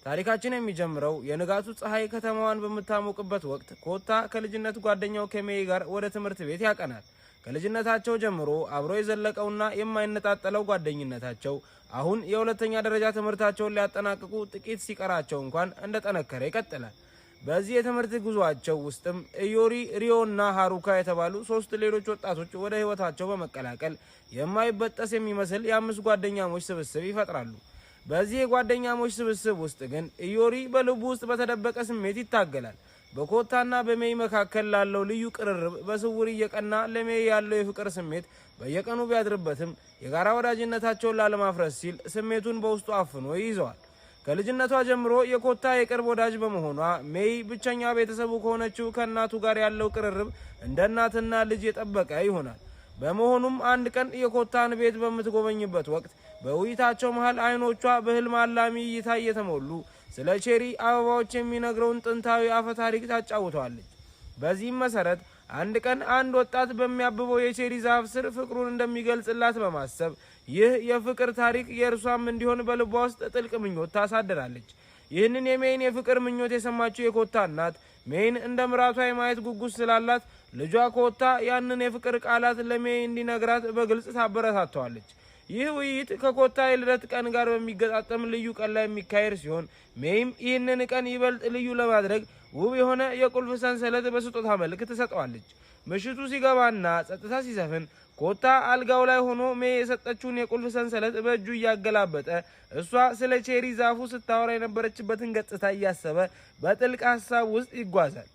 ታሪካችን የሚጀምረው የንጋቱ ፀሐይ ከተማዋን በመታሞቅበት ወቅት ኮታ ከልጅነት ጓደኛው ከሜይ ጋር ወደ ትምህርት ቤት ያቀናል። ከልጅነታቸው ጀምሮ አብሮ የዘለቀውና የማይነጣጠለው ጓደኝነታቸው አሁን የሁለተኛ ደረጃ ትምህርታቸውን ሊያጠናቅቁ ጥቂት ሲቀራቸው እንኳን እንደጠነከረ ይቀጥላል። በዚህ የትምህርት ጉዟቸው ውስጥም ኢዮሪ፣ ሪዮና ሃሩካ የተባሉ ሶስት ሌሎች ወጣቶች ወደ ህይወታቸው በመቀላቀል የማይበጠስ የሚመስል የአምስት ጓደኛሞች ስብስብ ይፈጥራሉ። በዚህ የጓደኛሞች ስብስብ ውስጥ ግን ኢዮሪ በልቡ ውስጥ በተደበቀ ስሜት ይታገላል። በኮታና በሜይ መካከል ላለው ልዩ ቅርርብ በስውር እየቀና ለሜይ ያለው የፍቅር ስሜት በየቀኑ ቢያድርበትም የጋራ ወዳጅነታቸውን ላለማፍረስ ሲል ስሜቱን በውስጡ አፍኖ ይይዘዋል። ከልጅነቷ ጀምሮ የኮታ የቅርብ ወዳጅ በመሆኗ ሜይ ብቸኛ ቤተሰቡ ከሆነችው ከእናቱ ጋር ያለው ቅርርብ እንደ እናትና ልጅ የጠበቀ ይሆናል። በመሆኑም አንድ ቀን የኮታን ቤት በምትጎበኝበት ወቅት በውይይታቸው መሃል አይኖቿ በህልም አላሚ እይታ እየተሞሉ ስለ ቼሪ አበባዎች የሚነግረውን ጥንታዊ አፈ ታሪክ ታጫውተዋለች። በዚህም መሰረት አንድ ቀን አንድ ወጣት በሚያብበው የቼሪ ዛፍ ስር ፍቅሩን እንደሚገልጽላት በማሰብ ይህ የፍቅር ታሪክ የእርሷም እንዲሆን በልቧ ውስጥ ጥልቅ ምኞት ታሳድራለች። ይህንን የሜይን የፍቅር ምኞት የሰማችው የኮታ እናት ሜይን እንደ ምራቷ የማየት ጉጉት ስላላት ልጇ ኮታ ያንን የፍቅር ቃላት ለሜይ እንዲነግራት በግልጽ ታበረታተዋለች። ይህ ውይይት ከኮታ የልደት ቀን ጋር በሚገጣጠም ልዩ ቀን ላይ የሚካሄድ ሲሆን ሜይም ይህንን ቀን ይበልጥ ልዩ ለማድረግ ውብ የሆነ የቁልፍ ሰንሰለት በስጦታ መልክ ትሰጠዋለች። ምሽቱ ሲገባና ጸጥታ ሲሰፍን ኮታ አልጋው ላይ ሆኖ ሜይ የሰጠችውን የቁልፍ ሰንሰለት በእጁ እያገላበጠ እሷ ስለ ቼሪ ዛፉ ስታወራ የነበረችበትን ገጽታ እያሰበ በጥልቅ ሀሳብ ውስጥ ይጓዛል።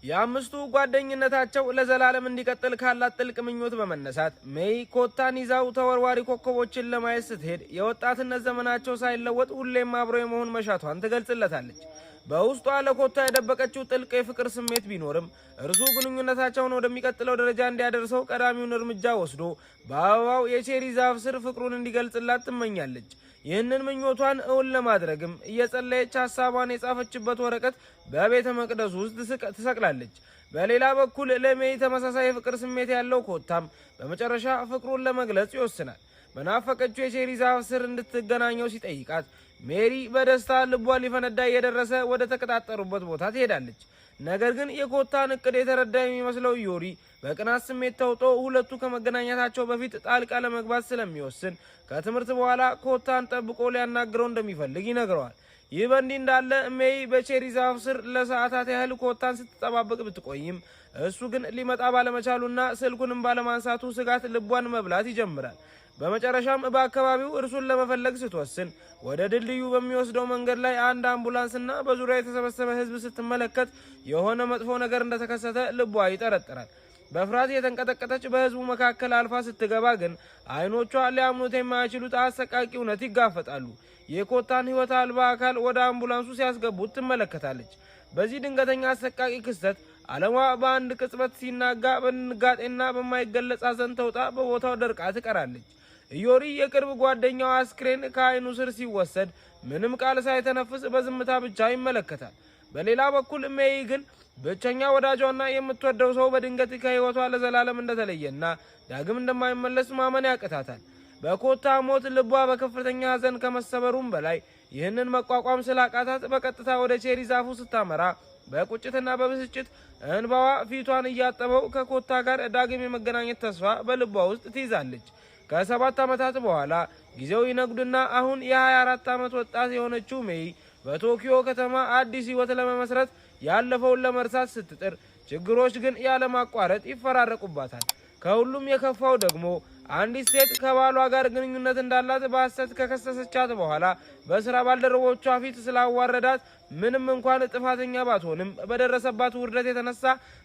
የአምስቱ ጓደኝነታቸው ለዘላለም እንዲቀጥል ካላት ጥልቅ ምኞት በመነሳት ሜይ ኮታን ይዛው ተወርዋሪ ኮከቦችን ለማየት ስትሄድ የወጣትነት ዘመናቸው ሳይለወጥ ሁሌም አብሮ የመሆን መሻቷን ትገልጽለታለች። በውስጧ ለኮታ የደበቀችው ጥልቅ የፍቅር ስሜት ቢኖርም እርሱ ግንኙነታቸውን ወደሚቀጥለው ደረጃ እንዲያደርሰው ቀዳሚውን እርምጃ ወስዶ በአበባው የቼሪ ዛፍ ስር ፍቅሩን እንዲገልጽላት ትመኛለች። ይህንን ምኞቷን እውን ለማድረግም እየጸለየች ሐሳቧን የጻፈችበት ወረቀት በቤተ መቅደሱ ውስጥ ትሰቅላለች። በሌላ በኩል ለሜይ ተመሳሳይ የፍቅር ስሜት ያለው ኮታም በመጨረሻ ፍቅሩን ለመግለጽ ይወስናል። በናፈቀችው የቼሪ ዛፍ ስር እንድትገናኘው ሲጠይቃት ሜሪ በደስታ ልቧ ሊፈነዳ እየደረሰ ወደ ተቀጣጠሩበት ቦታ ትሄዳለች። ነገር ግን የኮታን እቅድ የተረዳ የሚመስለው ኢዮሪ በቅናት ስሜት ተውጦ ሁለቱ ከመገናኘታቸው በፊት ጣልቃ ለመግባት ስለሚወስን ከትምህርት በኋላ ኮታን ጠብቆ ሊያናግረው እንደሚፈልግ ይነግረዋል። ይህ በእንዲህ እንዳለ ሜይ በቼሪ ዛፍ ስር ለሰዓታት ያህል ኮታን ስትጠባበቅ ብትቆይም እሱ ግን ሊመጣ ባለመቻሉና ስልኩንም ባለማንሳቱ ስጋት ልቧን መብላት ይጀምራል። በመጨረሻም በአካባቢው እርሱን ለመፈለግ ስትወስን ወደ ድልድዩ በሚወስደው መንገድ ላይ አንድ አምቡላንስና በዙሪያ የተሰበሰበ ሕዝብ ስትመለከት የሆነ መጥፎ ነገር እንደተከሰተ ልቧ ይጠረጥራል። በፍርሃት የተንቀጠቀጠች በሕዝቡ መካከል አልፋ ስትገባ ግን አይኖቿ ሊያምኑት የማይችሉት አሰቃቂ እውነት ይጋፈጣሉ። የኮታን ሕይወት አልባ አካል ወደ አምቡላንሱ ሲያስገቡት ትመለከታለች። በዚህ ድንገተኛ አሰቃቂ ክስተት ዓለሟ በአንድ ቅጽበት ሲናጋ በድንጋጤና በማይገለጽ ሐዘን ተውጣ በቦታው ደርቃ ትቀራለች። ኢዮሪ የቅርብ ጓደኛው አስክሬን ከአይኑ ስር ሲወሰድ ምንም ቃል ሳይተነፍስ በዝምታ ብቻ ይመለከታል። በሌላ በኩል ሜይ ግን ብቸኛ ወዳጇና የምትወደው ሰው በድንገት ከሕይወቷ ለዘላለም እንደተለየና ዳግም እንደማይመለስ ማመን ያቅታታል። በኮታ ሞት ልቧ በከፍተኛ ሐዘን ከመሰበሩም በላይ ይህንን መቋቋም ስላቃታት በቀጥታ ወደ ቼሪ ዛፉ ስታመራ በቁጭትና በብስጭት እንባዋ ፊቷን እያጠበው ከኮታ ጋር ዳግም የመገናኘት ተስፋ በልቧ ውስጥ ትይዛለች። ከ7 ዓመታት በኋላ ጊዜው ይነጉድና አሁን የ24 ዓመት ወጣት የሆነችው ሜይ በቶኪዮ ከተማ አዲስ ሕይወት ለመመስረት ያለፈውን ለመርሳት ስትጥር ችግሮች ግን ያለማቋረጥ ይፈራረቁባታል። ከሁሉም የከፋው ደግሞ አንዲት ሴት ከባሏ ጋር ግንኙነት እንዳላት በሐሰት ከከሰሰቻት በኋላ በስራ ባልደረቦቿ ፊት ስላዋረዳት ምንም እንኳን ጥፋተኛ ባትሆንም በደረሰባት ውርደት የተነሳ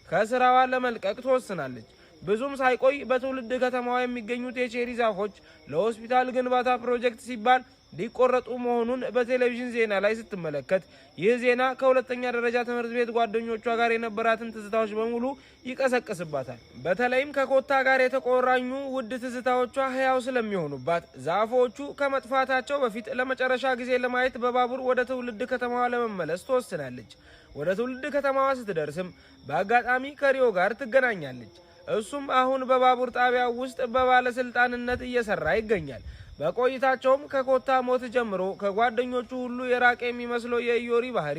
ከስራዋ ለመልቀቅ ትወስናለች። ብዙም ሳይቆይ በትውልድ ከተማዋ የሚገኙት የቼሪ ዛፎች ለሆስፒታል ግንባታ ፕሮጀክት ሲባል ሊቆረጡ መሆኑን በቴሌቪዥን ዜና ላይ ስትመለከት ይህ ዜና ከሁለተኛ ደረጃ ትምህርት ቤት ጓደኞቿ ጋር የነበራትን ትዝታዎች በሙሉ ይቀሰቅስባታል። በተለይም ከኮታ ጋር የተቆራኙ ውድ ትዝታዎቿ ሕያው ስለሚሆኑባት ዛፎቹ ከመጥፋታቸው በፊት ለመጨረሻ ጊዜ ለማየት በባቡር ወደ ትውልድ ከተማዋ ለመመለስ ትወስናለች። ወደ ትውልድ ከተማዋ ስትደርስም በአጋጣሚ ከሪዮ ጋር ትገናኛለች። እሱም አሁን በባቡር ጣቢያ ውስጥ በባለስልጣንነት እየሰራ ይገኛል። በቆይታቸውም ከኮታ ሞት ጀምሮ ከጓደኞቹ ሁሉ የራቀ የሚመስለው የኢዮሪ ባህሪ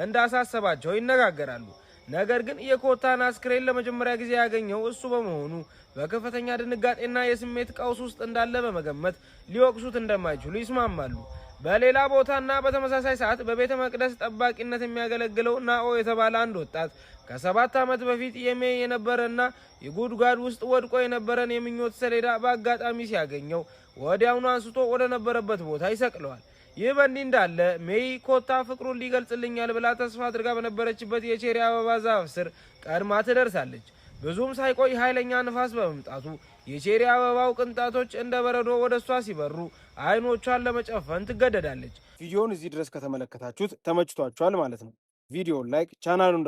እንዳሳሰባቸው ይነጋገራሉ። ነገር ግን የኮታን አስክሬን ለመጀመሪያ ጊዜ ያገኘው እሱ በመሆኑ በከፍተኛ ድንጋጤና የስሜት ቀውስ ውስጥ እንዳለ በመገመት ሊወቅሱት እንደማይችሉ ይስማማሉ። በሌላ ቦታና በተመሳሳይ ሰዓት በቤተ መቅደስ ጠባቂነት የሚያገለግለው ናኦ የተባለ አንድ ወጣት ከ7 ዓመት በፊት የሜይ የነበረና የጉድጓድ ውስጥ ወድቆ የነበረን የምኞት ሰሌዳ በአጋጣሚ ሲያገኘው ወዲያውኑ አንስቶ ወደ ነበረበት ቦታ ይሰቅለዋል። ይህ በእንዲህ እንዳለ ሜይ ኮታ ፍቅሩን ሊገልጽልኛል ብላ ተስፋ አድርጋ በነበረችበት የቼሪ አበባ ዛፍ ስር ቀድማ ትደርሳለች። ብዙም ሳይቆይ ኃይለኛ ንፋስ በመምጣቱ የቼሪ አበባው ቅንጣቶች እንደ በረዶ ወደ እሷ ሲበሩ አይኖቿን ለመጨፈን ትገደዳለች። ቪዲዮውን እዚህ ድረስ ከተመለከታችሁት ተመችቷችኋል ማለት ነው። ቪዲዮውን ላይክ ቻናሉን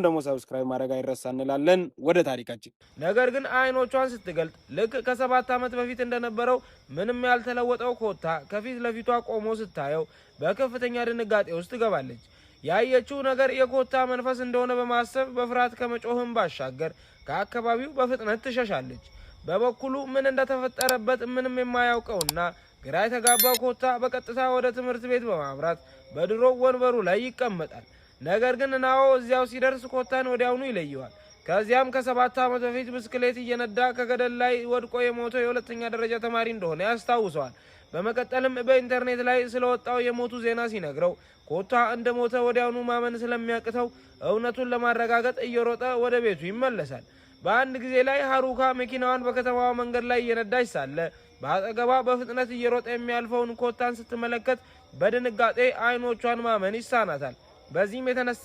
ደግሞ ሰብስክራይብ ማድረግ አይረሳ እንላለን። ወደ ታሪካችን። ነገር ግን አይኖቿን ስትገልጥ ልክ ከ7 ዓመት በፊት እንደነበረው ምንም ያልተለወጠው ኮታ ከፊት ለፊቷ ቆሞ ስታየው በከፍተኛ ድንጋጤ ውስጥ ትገባለች። ያየችው ነገር የኮታ መንፈስ እንደሆነ በማሰብ በፍርሃት ከመጮህም ባሻገር ከአካባቢው በፍጥነት ትሸሻለች። በበኩሉ ምን እንደተፈጠረበት ምንም የማያውቀውና ግራ የተጋባው ኮታ በቀጥታ ወደ ትምህርት ቤት በማምራት በድሮ ወንበሩ ላይ ይቀመጣል። ነገር ግን ናኦ እዚያው ሲደርስ ኮታን ወዲያውኑ ይለየዋል። ከዚያም ከ7 ዓመት በፊት ብስክሌት እየነዳ ከገደል ላይ ወድቆ የሞተው የሁለተኛ ደረጃ ተማሪ እንደሆነ ያስታውሰዋል። በመቀጠልም በኢንተርኔት ላይ ስለወጣው የሞቱ ዜና ሲነግረው ኮታ እንደሞተ ወዲያውኑ ማመን ስለሚያቅተው እውነቱን ለማረጋገጥ እየሮጠ ወደ ቤቱ ይመለሳል። በአንድ ጊዜ ላይ ሃሩካ መኪናዋን በከተማዋ መንገድ ላይ እየነዳች ሳለ በአጠገቧ በፍጥነት እየሮጠ የሚያልፈውን ኮታን ስትመለከት በድንጋጤ አይኖቿን ማመን ይሳናታል። በዚህም የተነሳ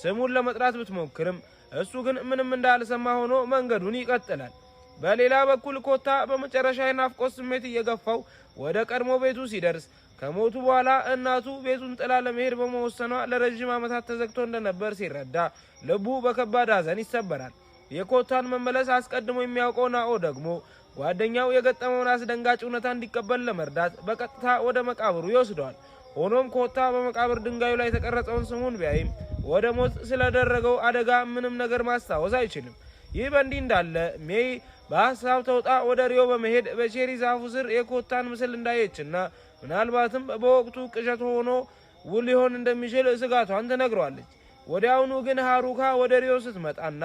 ስሙን ለመጥራት ብትሞክርም እሱ ግን ምንም እንዳልሰማ ሆኖ መንገዱን ይቀጥላል። በሌላ በኩል ኮታ በመጨረሻ የናፍቆት ስሜት እየገፋው ወደ ቀድሞ ቤቱ ሲደርስ ከሞቱ በኋላ እናቱ ቤቱን ጥላ ለመሄድ በመወሰኗ ለረጅም ዓመታት ተዘግቶ እንደነበር ሲረዳ ልቡ በከባድ ሐዘን ይሰበራል። የኮታን መመለስ አስቀድሞ የሚያውቀው ናኦ ደግሞ ጓደኛው የገጠመውን አስደንጋጭ እውነታ እንዲቀበል ለመርዳት በቀጥታ ወደ መቃብሩ ይወስደዋል። ሆኖም ኮታ በመቃብር ድንጋዩ ላይ የተቀረጸውን ስሙን ቢያይም ወደ ሞት ስለደረገው አደጋ ምንም ነገር ማስታወስ አይችልም። ይህ በእንዲህ እንዳለ ሜይ በሐሳብ ተውጣ ወደ ሪዮ በመሄድ በቼሪ ዛፉ ስር የኮታን ምስል እንዳየችና ምናልባትም በወቅቱ ቅዠት ሆኖ ውል ሊሆን እንደሚችል ስጋቷን ትነግረዋለች። ወዲያውኑ ግን ሃሩካ ወደ ሪዮ ስትመጣና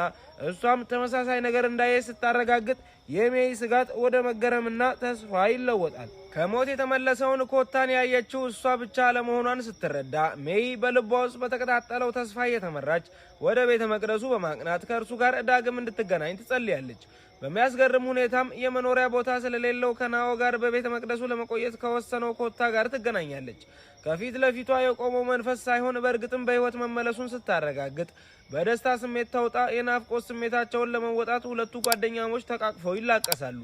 እሷም ተመሳሳይ ነገር እንዳየ ስታረጋግጥ የሜይ ስጋት ወደ መገረምና ተስፋ ይለወጣል። ከሞት የተመለሰውን ኮታን ያየችው እሷ ብቻ ለመሆኗን ስትረዳ ሜይ በልቧ ውስጥ በተቀጣጠለው ተስፋ እየተመራች ወደ ቤተ መቅደሱ በማቅናት ከእርሱ ጋር ዳግም እንድትገናኝ ትጸልያለች። በሚያስገርም ሁኔታም የመኖሪያ ቦታ ስለሌለው ከናኦ ጋር በቤተ መቅደሱ ለመቆየት ከወሰነው ኮታ ጋር ትገናኛለች። ከፊት ለፊቷ የቆመው መንፈስ ሳይሆን በእርግጥም በሕይወት መመለሱን ስታረጋግጥ በደስታ ስሜት ተውጣ የናፍቆት ስሜታቸውን ለመወጣት ሁለቱ ጓደኛሞች ተቃቅፈው ይላቀሳሉ።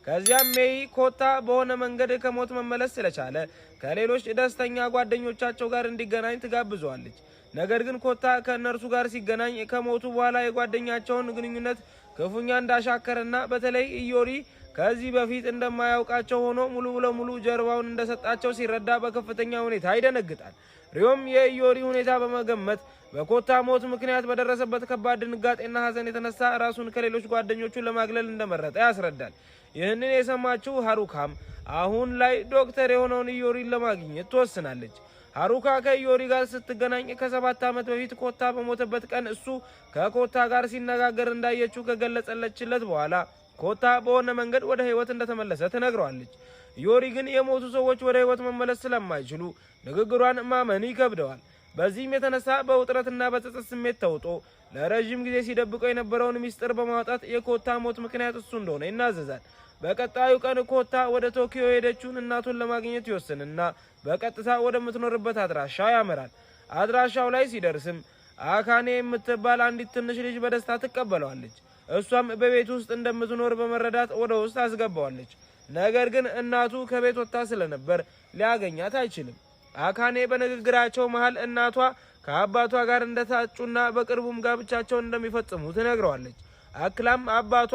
ከዚያም ሜይ ኮታ በሆነ መንገድ ከሞት መመለስ ስለቻለ ከሌሎች ደስተኛ ጓደኞቻቸው ጋር እንዲገናኝ ትጋብዘዋለች። ነገር ግን ኮታ ከእነርሱ ጋር ሲገናኝ ከሞቱ በኋላ የጓደኛቸውን ግንኙነት ክፉኛ እንዳሻከረና በተለይ ኢዮሪ ከዚህ በፊት እንደማያውቃቸው ሆኖ ሙሉ ለሙሉ ጀርባውን እንደሰጣቸው ሲረዳ በከፍተኛ ሁኔታ ይደነግጣል። ሪዮም የኢዮሪ ሁኔታ በመገመት በኮታ ሞት ምክንያት በደረሰበት ከባድ ድንጋጤና ሐዘን የተነሳ ራሱን ከሌሎች ጓደኞቹ ለማግለል እንደመረጠ ያስረዳል። ይህንን የሰማችው ሃሩካም አሁን ላይ ዶክተር የሆነውን ኢዮሪን ለማግኘት ትወስናለች። ሃሩካ ከኢዮሪ ጋር ስትገናኝ ከ7 ዓመት በፊት ኮታ በሞተበት ቀን እሱ ከኮታ ጋር ሲነጋገር እንዳየችው ከገለጸለችለት በኋላ ኮታ በሆነ መንገድ ወደ ሕይወት እንደተመለሰ ትነግረዋለች። ኢዮሪ ግን የሞቱ ሰዎች ወደ ሕይወት መመለስ ስለማይችሉ ንግግሯን ማመን ይከብደዋል። በዚህም የተነሳ በውጥረትና በጸጸት ስሜት ተውጦ ለረጅም ጊዜ ሲደብቀው የነበረውን ሚስጥር በማውጣት የኮታ ሞት ምክንያት እሱ እንደሆነ ይናዘዛል። በቀጣዩ ቀን ኮታ ወደ ቶኪዮ የሄደችውን እናቱን ለማግኘት ይወስንና በቀጥታ ወደምትኖርበት አድራሻ ያመራል። አድራሻው ላይ ሲደርስም አካኔ የምትባል አንዲት ትንሽ ልጅ በደስታ ትቀበለዋለች። እሷም በቤት ውስጥ እንደምትኖር በመረዳት ወደ ውስጥ አስገባዋለች። ነገር ግን እናቱ ከቤት ወጥታ ስለነበር ሊያገኛት አይችልም። አካኔ በንግግራቸው መሃል እናቷ ከአባቷ ጋር እንደታጩና በቅርቡም ጋብቻቸውን እንደሚፈጽሙ ትነግረዋለች። አክላም አባቷ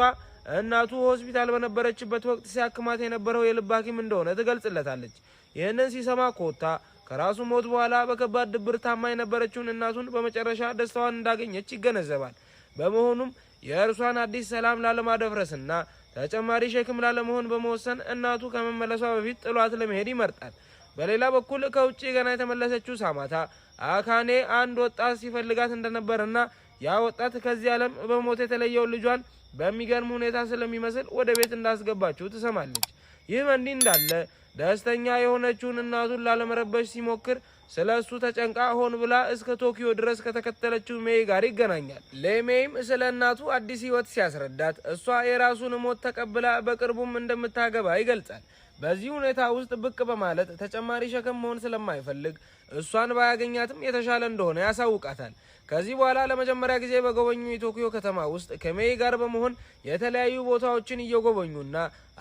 እናቱ ሆስፒታል በነበረችበት ወቅት ሲያክማት የነበረው የልብ ሐኪም እንደሆነ ትገልጽለታለች። ይህንን ሲሰማ ኮታ ከራሱ ሞት በኋላ በከባድ ድብር ታማ የነበረችውን እናቱን በመጨረሻ ደስታዋን እንዳገኘች ይገነዘባል። በመሆኑም የእርሷን አዲስ ሰላም ላለማደፍረስና ተጨማሪ ሸክም ላለመሆን በመወሰን እናቱ ከመመለሷ በፊት ጥሏት ለመሄድ ይመርጣል። በሌላ በኩል ከውጪ ገና የተመለሰችው ሳማታ አካኔ አንድ ወጣት ሲፈልጋት እንደነበርና ያ ወጣት ከዚህ ዓለም በሞት የተለየው ልጇን በሚገርም ሁኔታ ስለሚመስል ወደ ቤት እንዳስገባችው ትሰማለች። ይህ እንዲህ እንዳለ ደስተኛ የሆነችውን እናቱን ላለመረበሽ ሲሞክር ስለሱ ተጨንቃ ሆን ብላ እስከ ቶኪዮ ድረስ ከተከተለችው ሜይ ጋር ይገናኛል። ለሜይም ስለ እናቱ አዲስ ህይወት ሲያስረዳት እሷ የራሱን ሞት ተቀብላ በቅርቡም እንደምታገባ ይገልጻል። በዚህ ሁኔታ ውስጥ ብቅ በማለት ተጨማሪ ሸክም መሆን ስለማይፈልግ እሷን ባያገኛትም የተሻለ እንደሆነ ያሳውቃታል። ከዚህ በኋላ ለመጀመሪያ ጊዜ በጎበኙ የቶኪዮ ከተማ ውስጥ ከሜይ ጋር በመሆን የተለያዩ ቦታዎችን እየጎበኙና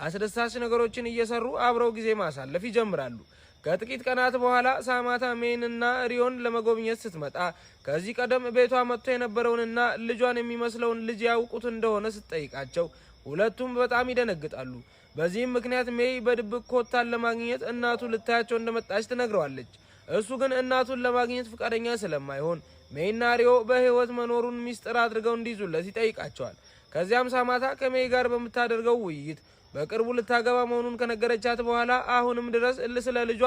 አስደሳች ነገሮችን እየሰሩ አብረው ጊዜ ማሳለፍ ይጀምራሉ። ከጥቂት ቀናት በኋላ ሳማታ ሜይንና ሪዮን ለመጎብኘት ስትመጣ ከዚህ ቀደም ቤቷ መጥቶ የነበረውንና ልጇን የሚመስለውን ልጅ ያውቁት እንደሆነ ስትጠይቃቸው ሁለቱም በጣም ይደነግጣሉ። በዚህም ምክንያት ሜይ በድብቅ ኮታን ለማግኘት እናቱ ልታያቸው እንደመጣች ትነግረዋለች። እሱ ግን እናቱን ለማግኘት ፈቃደኛ ስለማይሆን ሜይና ሪዮ በህይወት መኖሩን ሚስጥር አድርገው እንዲይዙለት ይጠይቃቸዋል። ከዚያም ሳማታ ከሜይ ጋር በምታደርገው ውይይት በቅርቡ ልታገባ መሆኑን ከነገረቻት በኋላ አሁንም ድረስ ስለ ልጇ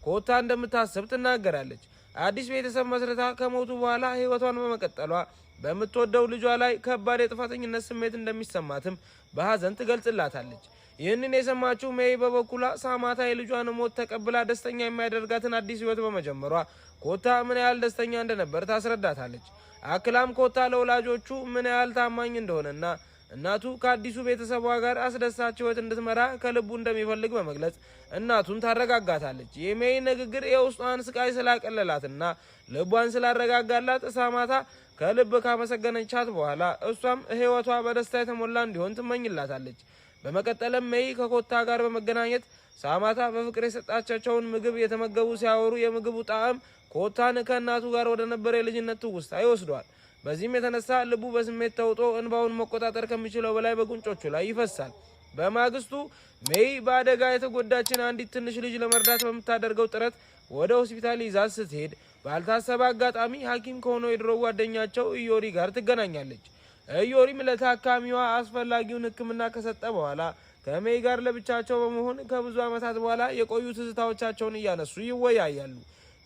ኮታ እንደምታስብ ትናገራለች። አዲስ ቤተሰብ መስረታ ከሞቱ በኋላ ህይወቷን በመቀጠሏ በምትወደው ልጇ ላይ ከባድ የጥፋተኝነት ስሜት እንደሚሰማትም በሐዘን ትገልጽላታለች። ይህንን የሰማችው ሜይ በበኩሏ ሳማታ የልጇን ሞት ተቀብላ ደስተኛ የሚያደርጋትን አዲስ ህይወት በመጀመሯ ኮታ ምን ያህል ደስተኛ እንደነበር ታስረዳታለች። አክላም ኮታ ለወላጆቹ ምን ያህል ታማኝ እንደሆነና እናቱ ከአዲሱ ቤተሰቧ ጋር አስደሳች ህይወት እንድትመራ ከልቡ እንደሚፈልግ በመግለጽ እናቱን ታረጋጋታለች። የሜይ ንግግር የውስጧን ስቃይ ስላቀለላትና ልቧን ስላረጋጋላት ሳማታ ከልብ ካመሰገነቻት በኋላ እሷም ህይወቷ በደስታ የተሞላ እንዲሆን ትመኝላታለች። በመቀጠልም ሜይ ከኮታ ጋር በመገናኘት ሳማታ በፍቅር የሰጣቻቸውን ምግብ የተመገቡ ሲያወሩ የምግቡ ጣዕም ኮታን ከእናቱ ጋር ወደ ነበረ የልጅነት ትውስታ ይወስዷል። በዚህም የተነሳ ልቡ በስሜት ተውጦ እንባውን መቆጣጠር ከሚችለው በላይ በጉንጮቹ ላይ ይፈሳል። በማግስቱ ሜይ በአደጋ የተጎዳችን አንዲት ትንሽ ልጅ ለመርዳት በምታደርገው ጥረት ወደ ሆስፒታል ይዛት ስትሄድ ባልታሰበ አጋጣሚ ሐኪም ከሆነው የድሮ ጓደኛቸው ኢዮሪ ጋር ትገናኛለች። ኢዮሪም ለታካሚዋ አስፈላጊውን ሕክምና ከሰጠ በኋላ ከሜይ ጋር ለብቻቸው በመሆን ከብዙ ዓመታት በኋላ የቆዩ ትዝታዎቻቸውን እያነሱ ይወያያሉ።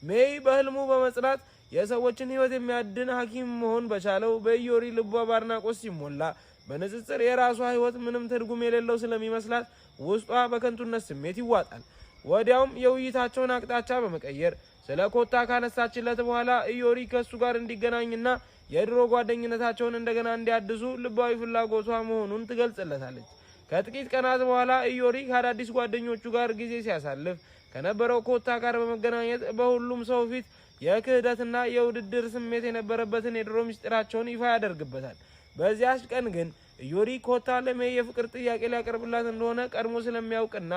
ሜይ በህልሙ በመጽናት የሰዎችን ህይወት የሚያድን ሐኪም መሆን በቻለው በኢዮሪ ልቧ ባድናቆት ሲሞላ በንጽጽር የራሷ ህይወት ምንም ትርጉም የሌለው ስለሚመስላት ውስጧ በከንቱነት ስሜት ይዋጣል። ወዲያውም የውይይታቸውን አቅጣጫ በመቀየር ስለ ኮታ ካነሳችለት በኋላ ኢዮሪ ከሱ ጋር እንዲገናኝና የድሮ ጓደኝነታቸውን እንደገና እንዲያድሱ ልባዊ ፍላጎቷ መሆኑን ትገልጽለታለች። ከጥቂት ቀናት በኋላ ኢዮሪ ከአዳዲስ ጓደኞቹ ጋር ጊዜ ሲያሳልፍ ከነበረው ኮታ ጋር በመገናኘት በሁሉም ሰው ፊት የክህደትና የውድድር ስሜት የነበረበትን የድሮ ምስጢራቸውን ይፋ ያደርግበታል። በዚያች ቀን ግን ኢዮሪ ኮታ ለሜይ የፍቅር ጥያቄ ሊያቀርብላት እንደሆነ ቀድሞ ስለሚያውቅና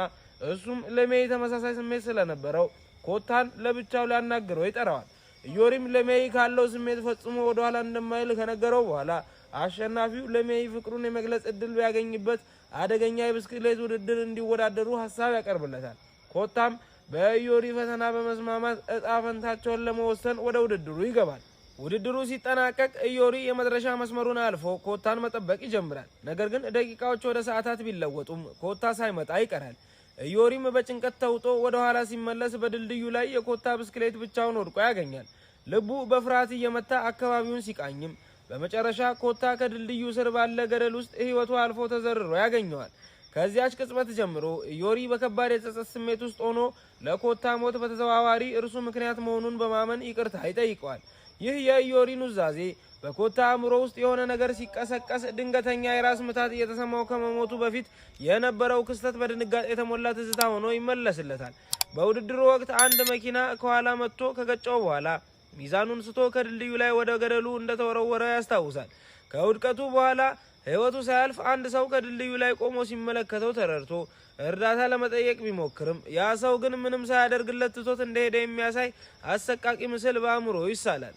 እሱም ለሜይ ተመሳሳይ ስሜት ስለነበረው ኮታን ለብቻው ሊያናግረው ይጠራዋል። ኢዮሪም ለሜይ ካለው ስሜት ፈጽሞ ወደ ኋላ እንደማይል ከነገረው በኋላ አሸናፊው ለሜይ ፍቅሩን የመግለጽ እድል ቢያገኝበት አደገኛ የብስክሌት ውድድር እንዲወዳደሩ ሐሳብ ያቀርብለታል። ኮታም በኢዮሪ ፈተና በመስማማት እጣ ፈንታቸውን ለመወሰን ወደ ውድድሩ ይገባል። ውድድሩ ሲጠናቀቅ ኢዮሪ የመድረሻ መስመሩን አልፎ ኮታን መጠበቅ ይጀምራል። ነገር ግን ደቂቃዎች ወደ ሰዓታት ቢለወጡም ኮታ ሳይመጣ ይቀራል። ኢዮሪም በጭንቀት ተውጦ ወደ ኋላ ሲመለስ በድልድዩ ላይ የኮታ ብስክሌት ብቻውን ወድቆ ያገኛል። ልቡ በፍርሃት እየመታ አካባቢውን ሲቃኝም በመጨረሻ ኮታ ከድልድዩ ስር ባለ ገደል ውስጥ ህይወቱ አልፎ ተዘርሮ ያገኘዋል። ከዚያች ቅጽበት ጀምሮ ኢዮሪ በከባድ የጸጸት ስሜት ውስጥ ሆኖ ለኮታ ሞት በተዘዋዋሪ እርሱ ምክንያት መሆኑን በማመን ይቅርታ ይጠይቀዋል። ይህ የኢዮሪ ኑዛዜ በኮታ አእምሮ ውስጥ የሆነ ነገር ሲቀሰቀስ ድንገተኛ የራስ ምታት እየተሰማው ከመሞቱ በፊት የነበረው ክስተት በድንጋጤ የተሞላ ትዝታ ሆኖ ይመለስለታል። በውድድሩ ወቅት አንድ መኪና ከኋላ መጥቶ ከገጨው በኋላ ሚዛኑን ስቶ ከድልድዩ ላይ ወደ ገደሉ እንደተወረወረ ያስታውሳል። ከውድቀቱ በኋላ ህይወቱ ሳያልፍ አንድ ሰው ከድልድዩ ላይ ቆሞ ሲመለከተው ተረድቶ እርዳታ ለመጠየቅ ቢሞክርም ያ ሰው ግን ምንም ሳያደርግለት ትቶት እንደሄደ የሚያሳይ አሰቃቂ ምስል በአእምሮ ይሳላል።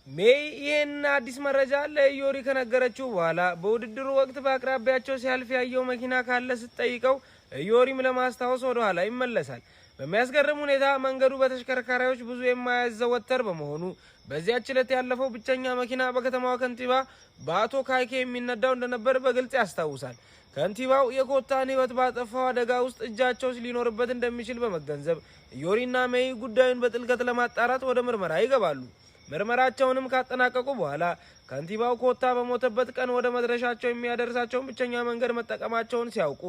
ሜይ ይህን አዲስ መረጃ ለኢዮሪ ከነገረችው በኋላ በውድድሩ ወቅት በአቅራቢያቸው ሲያልፍ ያየው መኪና ካለ ስትጠይቀው ኢዮሪም ለማስታወስ ወደ ኋላ ይመለሳል። በሚያስገርም ሁኔታ መንገዱ በተሽከርካሪዎች ብዙ የማያዘወተር በመሆኑ በዚያች ዕለት ያለፈው ብቸኛ መኪና በከተማዋ ከንቲባ በአቶ ካይኬ የሚነዳው እንደነበር በግልጽ ያስታውሳል። ከንቲባው የኮታን ህይወት ባጠፋው አደጋ ውስጥ እጃቸው ሊኖርበት እንደሚችል በመገንዘብ ኢዮሪና ሜይ ጉዳዩን በጥልቀት ለማጣራት ወደ ምርመራ ይገባሉ። ምርመራቸውንም ካጠናቀቁ በኋላ ከንቲባው ኮታ በሞተበት ቀን ወደ መድረሻቸው የሚያደርሳቸውን ብቸኛ መንገድ መጠቀማቸውን ሲያውቁ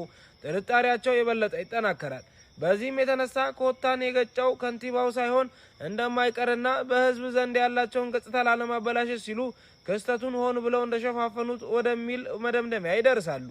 ጥርጣሬያቸው የበለጠ ይጠናከራል። በዚህም የተነሳ ኮታን የገጨው ከንቲባው ሳይሆን እንደማይቀርና በህዝብ ዘንድ ያላቸውን ገጽታ ላለማበላሸት ሲሉ ክስተቱን ሆን ብለው እንደሸፋፈኑት ወደሚል መደምደሚያ ይደርሳሉ።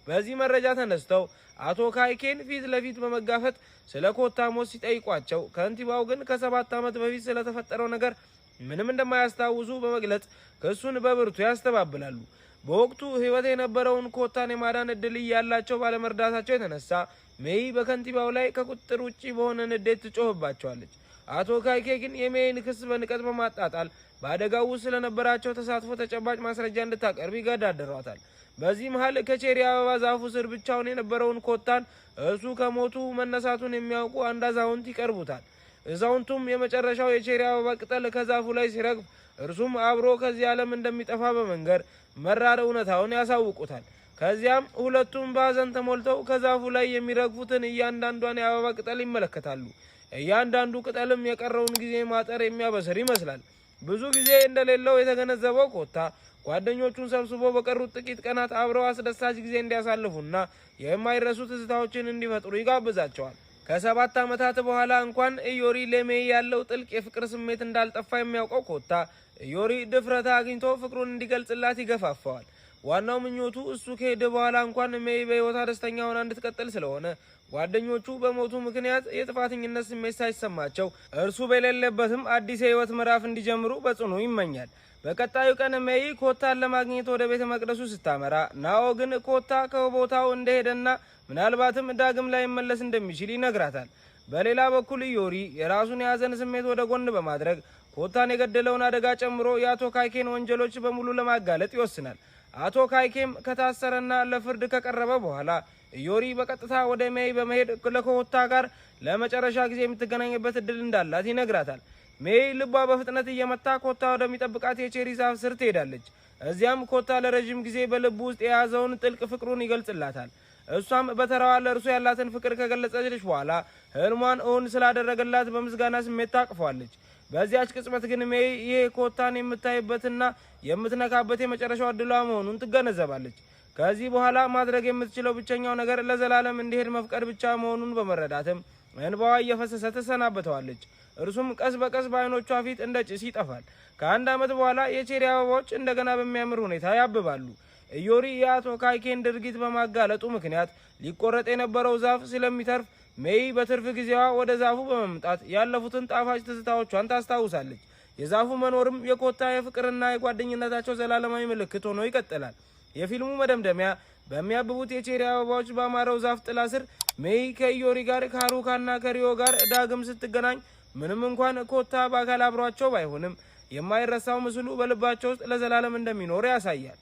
በዚህ መረጃ ተነስተው አቶ ካይኬን ፊት ለፊት በመጋፈጥ ስለ ኮታ ሞት ሲጠይቋቸው ከንቲባው ግን ከ7 ዓመት በፊት ስለተፈጠረው ነገር ምንም እንደማያስታውሱ በመግለጽ ክሱን በብርቱ ያስተባብላሉ። በወቅቱ ህይወት የነበረውን ኮታን የማዳን እድል ያላቸው ባለመርዳታቸው የተነሳ ሜይ በከንቲባው ላይ ከቁጥጥር ውጪ በሆነ ንዴት ትጮህባቸዋለች። አቶ ካይኬ ግን የሜይን ክስ በንቀት በማጣጣል በአደጋው ውስጥ ስለነበራቸው ተሳትፎ ተጨባጭ ማስረጃ እንድታቀርብ ይገዳደሯታል። በዚህ መሃል ከቼሪ አበባ ዛፉ ስር ብቻውን የነበረውን ኮታን እሱ ከሞቱ መነሳቱን የሚያውቁ አንድ አዛውንት ይቀርቡታል። አዛውንቱም የመጨረሻው የቼሪ አበባ ቅጠል ከዛፉ ላይ ሲረግፍ እርሱም አብሮ ከዚህ ዓለም እንደሚጠፋ በመንገር መራር እውነታውን ያሳውቁታል። ከዚያም ሁለቱም በሐዘን ተሞልተው ከዛፉ ላይ የሚረግፉትን እያንዳንዷን የአበባ ቅጠል ይመለከታሉ። እያንዳንዱ ቅጠልም የቀረውን ጊዜ ማጠር የሚያበስር ይመስላል። ብዙ ጊዜ እንደሌለው የተገነዘበው ኮታ ጓደኞቹን ሰብስቦ በቀሩት ጥቂት ቀናት አብረው አስደሳች ጊዜ እንዲያሳልፉና የማይረሱ ትዝታዎችን እንዲፈጥሩ ይጋብዛቸዋል። ከ7 ዓመታት በኋላ እንኳን ኢዮሪ ለሜይ ያለው ጥልቅ የፍቅር ስሜት እንዳልጠፋ የሚያውቀው ኮታ ኢዮሪ ድፍረት አግኝቶ ፍቅሩን እንዲገልጽላት ይገፋፋዋል። ዋናው ምኞቱ እሱ ከሄደ በኋላ እንኳን ሜይ በህይወቷ ደስተኛ ሆና እንድትቀጥል ስለሆነ ጓደኞቹ በሞቱ ምክንያት የጥፋተኝነት ስሜት ሳይሰማቸው እርሱ በሌለበትም አዲስ የህይወት ምዕራፍ እንዲጀምሩ በጽኑ ይመኛል። በቀጣዩ ቀን ሜይ ኮታን ለማግኘት ወደ ቤተ መቅደሱ ስታመራ ናኦ ግን ኮታ ከቦታው እንደሄደና ምናልባትም ዳግም ላይ መመለስ እንደሚችል ይነግራታል። በሌላ በኩል ኢዮሪ የራሱን የሐዘን ስሜት ወደ ጎን በማድረግ ኮታን የገደለውን አደጋ ጨምሮ የአቶ ካይኬን ወንጀሎች በሙሉ ለማጋለጥ ይወስናል። አቶ ካይኬም ከታሰረና ለፍርድ ከቀረበ በኋላ ኢዮሪ በቀጥታ ወደ ሜይ በመሄድ ለኮታ ጋር ለመጨረሻ ጊዜ የምትገናኝበት እድል እንዳላት ይነግራታል። ሜይ ልቧ በፍጥነት እየመታ ኮታ ወደሚጠብቃት የቼሪ ዛፍ ስር ትሄዳለች። እዚያም ኮታ ለረጅም ጊዜ በልቡ ውስጥ የያዘውን ጥልቅ ፍቅሩን ይገልጽላታል። እሷም በተራዋ ለእርሱ ያላትን ፍቅር ከገለጸች በኋላ ህልሟን እውን ስላደረገላት በምስጋና ስሜት ታቅፏለች። በዚያች ቅጽበት ግን ሜይ ይሄ ኮታን የምታይበትና የምትነካበት የመጨረሻው እድሏ መሆኑን ትገነዘባለች። ከዚህ በኋላ ማድረግ የምትችለው ብቸኛው ነገር ለዘላለም እንዲሄድ መፍቀድ ብቻ መሆኑን በመረዳትም እንባዋ እየፈሰሰ ትሰናበተዋለች። እርሱም ቀስ በቀስ በአይኖቿ ፊት እንደ ጭስ ይጠፋል። ከ1 ዓመት በኋላ የቼሪ አበባዎች እንደገና በሚያምር ሁኔታ ያብባሉ። ኢዮሪ የአቶ ካይኬን ድርጊት በማጋለጡ ምክንያት ሊቆረጥ የነበረው ዛፍ ስለሚተርፍ ሜይ በትርፍ ጊዜዋ ወደ ዛፉ በመምጣት ያለፉትን ጣፋጭ ትዝታዎቿን ታስታውሳለች። የዛፉ መኖርም የኮታ የፍቅርና የጓደኝነታቸው ዘላለማዊ ምልክት ሆኖ ይቀጥላል። የፊልሙ መደምደሚያ በሚያብቡት የቼሪ አበባዎች ባማረው ዛፍ ጥላ ስር ሜይ ከኢዮሪ ጋር ከሃሩካና ከሪዮ ጋር ዳግም ስትገናኝ ምንም እንኳን ኮታ በአካል አብሯቸው ባይሆንም የማይረሳው ምስሉ በልባቸው ውስጥ ለዘላለም እንደሚኖር ያሳያል።